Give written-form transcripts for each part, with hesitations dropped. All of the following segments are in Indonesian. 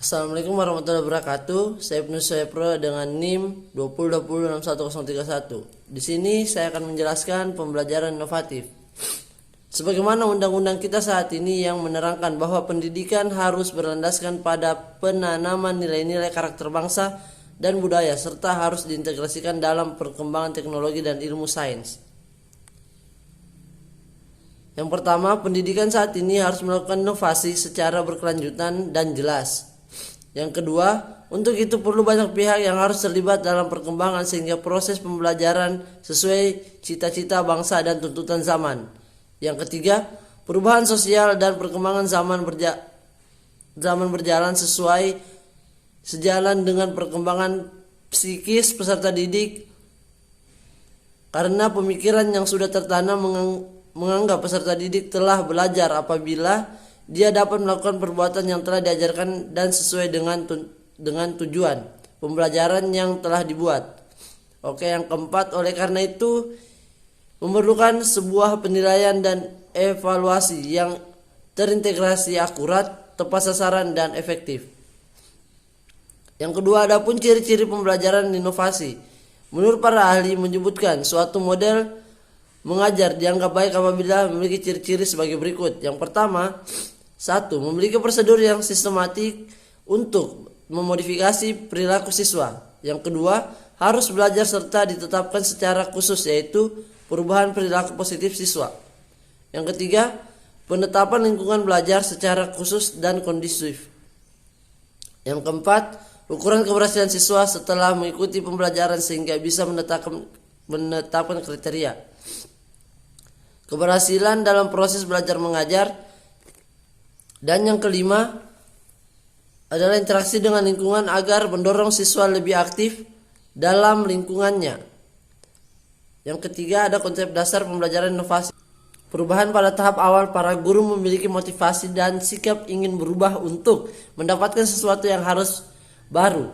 Assalamualaikum warahmatullahi wabarakatuh. Saya Ibnu Soepro dengan NIM 2020611031. Di sini saya akan menjelaskan pembelajaran inovatif. Sebagaimana undang-undang kita saat ini yang menerangkan bahwa pendidikan harus berlandaskan pada penanaman nilai-nilai karakter bangsa dan budaya serta harus diintegrasikan dalam perkembangan teknologi dan ilmu sains. Yang pertama, pendidikan saat ini harus melakukan inovasi secara berkelanjutan dan jelas. Yang kedua, untuk itu perlu banyak pihak yang harus terlibat dalam perkembangan sehingga proses pembelajaran sesuai cita-cita bangsa dan tuntutan zaman. Yang ketiga, perubahan sosial dan perkembangan zaman berjalan sejalan dengan perkembangan psikis peserta didik, karena pemikiran yang sudah tertanam menganggap peserta didik telah belajar apabila dia dapat melakukan perbuatan yang telah diajarkan dan sesuai dengan tujuan pembelajaran yang telah dibuat. Oke, yang keempat, oleh karena itu memerlukan sebuah penilaian dan evaluasi yang terintegrasi, akurat, tepat sasaran, dan efektif. Yang kedua, adapun ciri-ciri pembelajaran inovasi. Menurut para ahli menyebutkan suatu model mengajar dianggap baik apabila memiliki ciri-ciri sebagai berikut. Yang pertama, 1. Memiliki prosedur yang sistematik untuk memodifikasi perilaku siswa. Yang kedua, harus belajar serta ditetapkan secara khusus, yaitu perubahan perilaku positif siswa. Yang ketiga, penetapan lingkungan belajar secara khusus dan kondusif. Yang keempat, ukuran keberhasilan siswa setelah mengikuti pembelajaran sehingga bisa menetapkan kriteria keberhasilan dalam proses belajar mengajar. Dan yang kelima adalah interaksi dengan lingkungan agar mendorong siswa lebih aktif dalam lingkungannya. Yang ketiga, ada konsep dasar pembelajaran inovasi. Perubahan pada tahap awal, para guru memiliki motivasi dan sikap ingin berubah untuk mendapatkan sesuatu yang harus baru.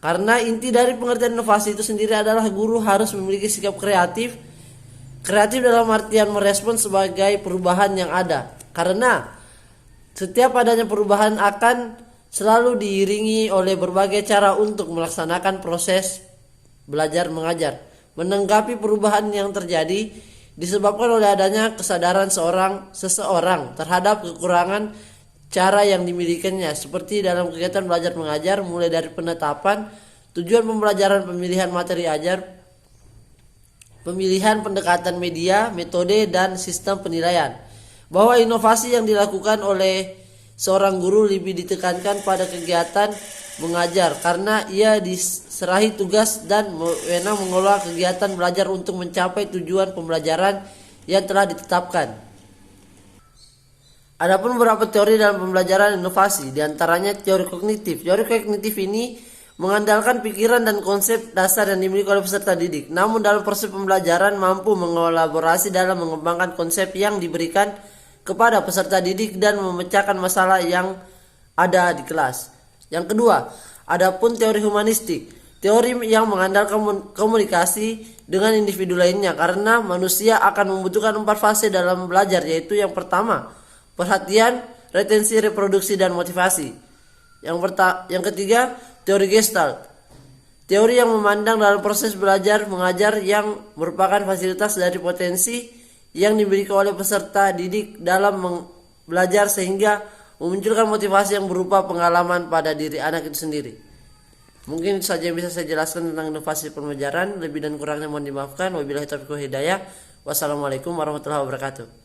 Karena inti dari pengertian inovasi itu sendiri adalah guru harus memiliki sikap kreatif dalam artian merespon sebagai perubahan yang ada. Karena setiap adanya perubahan akan selalu diiringi oleh berbagai cara untuk melaksanakan proses belajar mengajar. Menanggapi perubahan yang terjadi disebabkan oleh adanya kesadaran seseorang terhadap kekurangan cara yang dimilikinya, seperti dalam kegiatan belajar mengajar, mulai dari penetapan tujuan pembelajaran, pemilihan materi ajar, pemilihan pendekatan media, metode, dan sistem penilaian. Bahwa inovasi yang dilakukan oleh seorang guru lebih ditekankan pada kegiatan mengajar karena ia diserahi tugas dan wewenang mengelola kegiatan belajar untuk mencapai tujuan pembelajaran yang telah ditetapkan. Adapun beberapa teori dalam pembelajaran inovasi, diantaranya teori kognitif. Teori kognitif ini mengandalkan pikiran dan konsep dasar yang dimiliki oleh peserta didik, namun dalam proses pembelajaran mampu mengelaborasi dalam mengembangkan konsep yang diberikan kepada peserta didik dan memecahkan masalah yang ada di kelas. Yang kedua, adapun teori humanistik, teori yang mengandalkan komunikasi dengan individu lainnya, karena manusia akan membutuhkan 4 fase dalam belajar, yaitu yang pertama, perhatian, retensi, reproduksi, dan motivasi. Yang ketiga, teori Gestalt, teori yang memandang dalam proses belajar mengajar yang merupakan fasilitas dari potensi yang dimiliki oleh peserta didik dalam belajar sehingga memunculkan motivasi yang berupa pengalaman pada diri anak itu sendiri. Mungkin itu saja yang bisa saya jelaskan tentang inovasi pembelajaran. Lebih dan kurangnya mohon dimaafkan. Wabillahi taufiq wal hidayah. Wassalamualaikum warahmatullahi wabarakatuh.